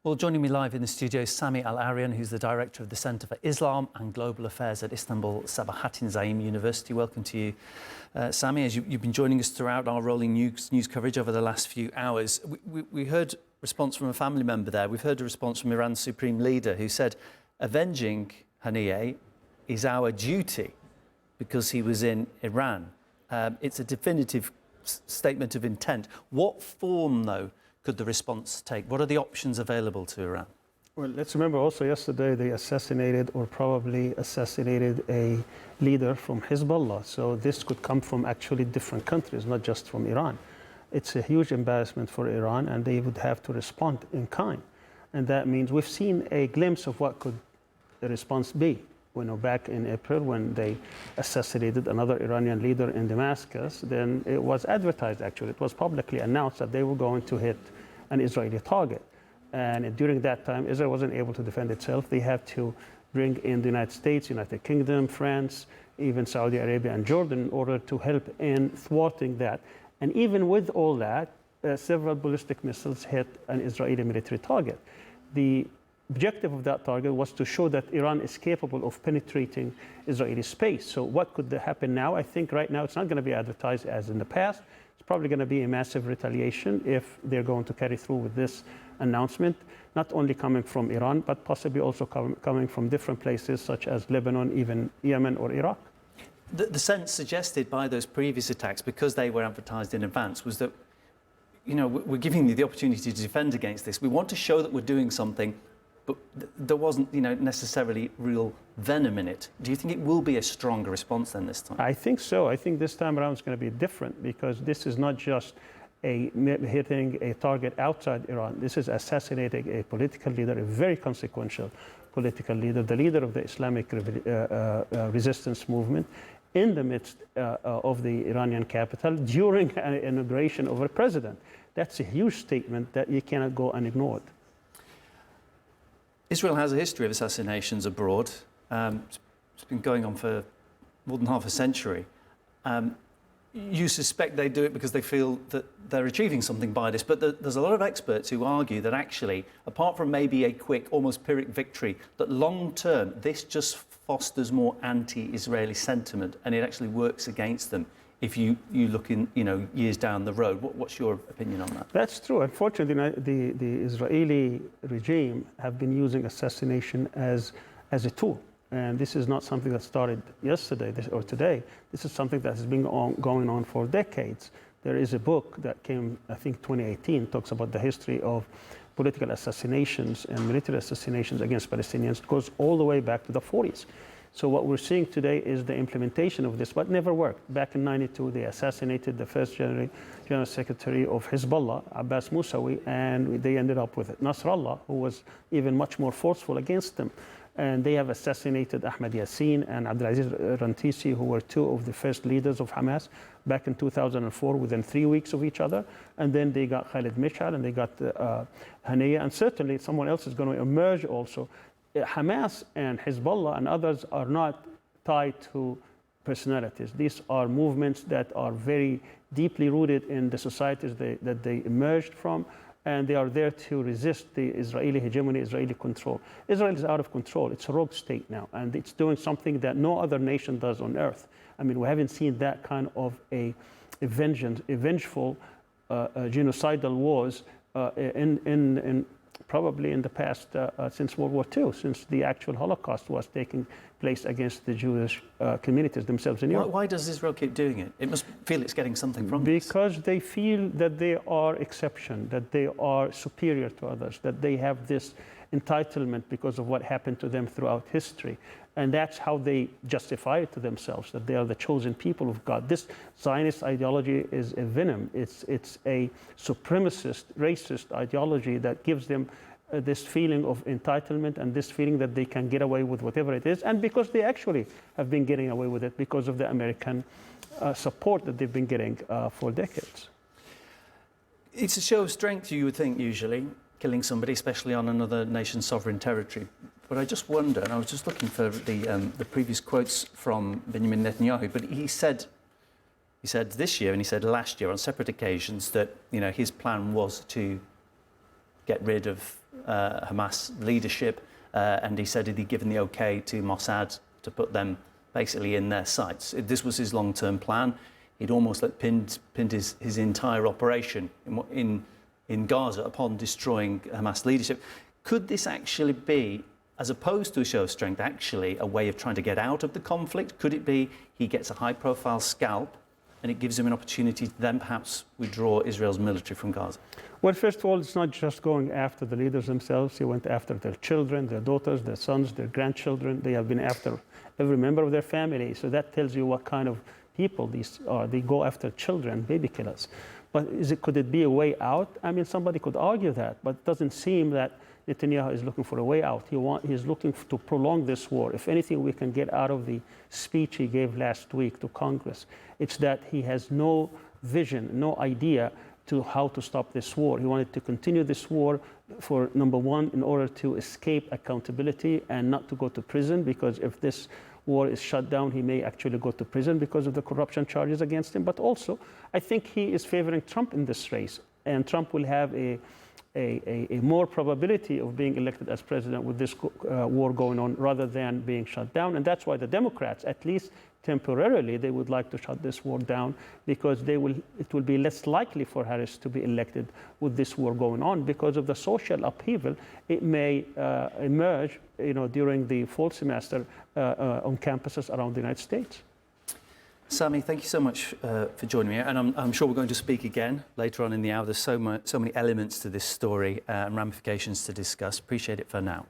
Well, joining me live in the studio is Sami Al Arian, who's the director of the Centre for Islam and Global Affairs at Istanbul Sabahattin Zaim University. Welcome to you, Sami, as you've been joining us throughout our rolling news coverage over the last few hours. We heard a response from a family member there. We've heard a response from Iran's supreme leader, who said, avenging Haniyeh is our duty because he was in Iran. It's a definitive statement of intent. What form, though, could the response take? What are the options available to Iran? Well, let's remember also yesterday they assassinated or probably assassinated a leader from Hezbollah. So this could come from actually different countries, not just from Iran. It's a huge embarrassment for Iran, and they would have to respond in kind. And that means we've seen a glimpse of what could the response be. Back in April, when they assassinated another Iranian leader in Damascus, then it was advertised, actually. It was publicly announced that they were going to hit an Israeli target. And during that time, Israel wasn't able to defend itself. They had to bring in the United States, United Kingdom, France, even Saudi Arabia and Jordan in order to help in thwarting that. And even with all that, several ballistic missiles hit an Israeli military target. The objective of that target was to show that Iran is capable of penetrating Israeli space. So what could happen now? I think right now it's not going to be advertised as in the past. It's probably going to be a massive retaliation if they're going to carry through with this announcement, not only coming from Iran, but possibly also coming from different places such as Lebanon, even Yemen or Iraq. The sense suggested by those previous attacks, because they were advertised in advance, was that, we're giving you the opportunity to defend against this. We want to show that we're doing something, but there wasn't, necessarily real venom in it. Do you think it will be a stronger response than this time? I think so. I think this time around it's going to be different, because this is not just hitting a target outside Iran. This is assassinating a political leader, a very consequential political leader, the leader of the Islamic resistance movement, in the midst of the Iranian capital during an inauguration of a president. That's a huge statement that you cannot go unignored. Israel has a history of assassinations abroad. It's been going on for more than half a century. You suspect they do it because they feel that they're achieving something by this, but there's a lot of experts who argue that actually, apart from maybe a quick, almost Pyrrhic victory, that long-term, this just fosters more anti-Israeli sentiment, and it actually works against them if you look in, years down the road. What's your opinion on that? That's true. Unfortunately, the Israeli regime have been using assassination as a tool. And this is not something that started yesterday or today. This is something that has been going on for decades. There is a book that came, I think, 2018, talks about the history of political assassinations and military assassinations against Palestinians. It goes all the way back to the 40s. So what we're seeing today is the implementation of this, but never worked. Back in '92, they assassinated the first general secretary of Hezbollah, Abbas Musawi, and they ended up with Nasrallah, who was even much more forceful against them. And they have assassinated Ahmed Yassin and Abdelaziz Rantisi, who were two of the first leaders of Hamas back in 2004, within 3 weeks of each other. And then they got Khalid Mishal, and they got Haniyeh, and certainly someone else is going to emerge also. Hamas and Hezbollah and others are not tied to personalities. These are movements that are very deeply rooted in the societies that they emerged from, and they are there to resist the Israeli hegemony, Israeli control. Israel is out of control. It's a rogue state now, and it's doing something that no other nation does on earth. I mean, we haven't seen that kind of a vengeful, genocidal wars probably in the past, since World War II, since the actual Holocaust was taking place against the Jewish communities themselves in Europe. Why does Israel keep doing it? It must feel it's getting something from this. Because they feel that they are exception, that they are superior to others, that they have this entitlement because of what happened to them throughout history. And that's how they justify it to themselves, that they are the chosen people of God. This Zionist ideology is a venom. It's a supremacist, racist ideology that gives them this feeling of entitlement and this feeling that they can get away with whatever it is. And because they actually have been getting away with it because of the American support that they've been getting for decades. It's a show of strength, you would think, usually, killing somebody, especially on another nation's sovereign territory. But I just wonder, and I was just looking for the previous quotes from Benjamin Netanyahu, but he said this year and he said last year on separate occasions that his plan was to get rid of Hamas leadership, and he said he'd given the okay to Mossad to put them basically in their sights. This was his long-term plan. He'd almost pinned his entire operation in Gaza upon destroying Hamas leadership. Could this actually be, as opposed to a show of strength, actually a way of trying to get out of the conflict? Could it be he gets a high-profile scalp and it gives him an opportunity to then perhaps withdraw Israel's military from Gaza? Well, first of all, it's not just going after the leaders themselves. He went after their children, their daughters, their sons, their grandchildren. They have been after every member of their family. So that tells you what kind of people these are. They go after children, baby killers. But could it be a way out? I mean, somebody could argue that, but it doesn't seem that Netanyahu is looking for a way out. He's looking to prolong this war. If anything we can get out of the speech he gave last week to Congress, it's that he has no vision, no idea to how to stop this war. He wanted to continue this war for, number one, in order to escape accountability and not to go to prison, because if this war is shut down, he may actually go to prison because of the corruption charges against him. But also, I think he is favoring Trump in this race, and Trump will have a more probability of being elected as president with this war going on rather than being shut down. And that's why the Democrats, at least temporarily, they would like to shut this war down, because it will be less likely for Harris to be elected with this war going on because of the social upheaval it may emerge during the fall semester on campuses around the United States. Sami, thank you so much for joining me, and I'm sure we're going to speak again later on in the hour. There's so many elements to this story and ramifications to discuss. Appreciate it for now.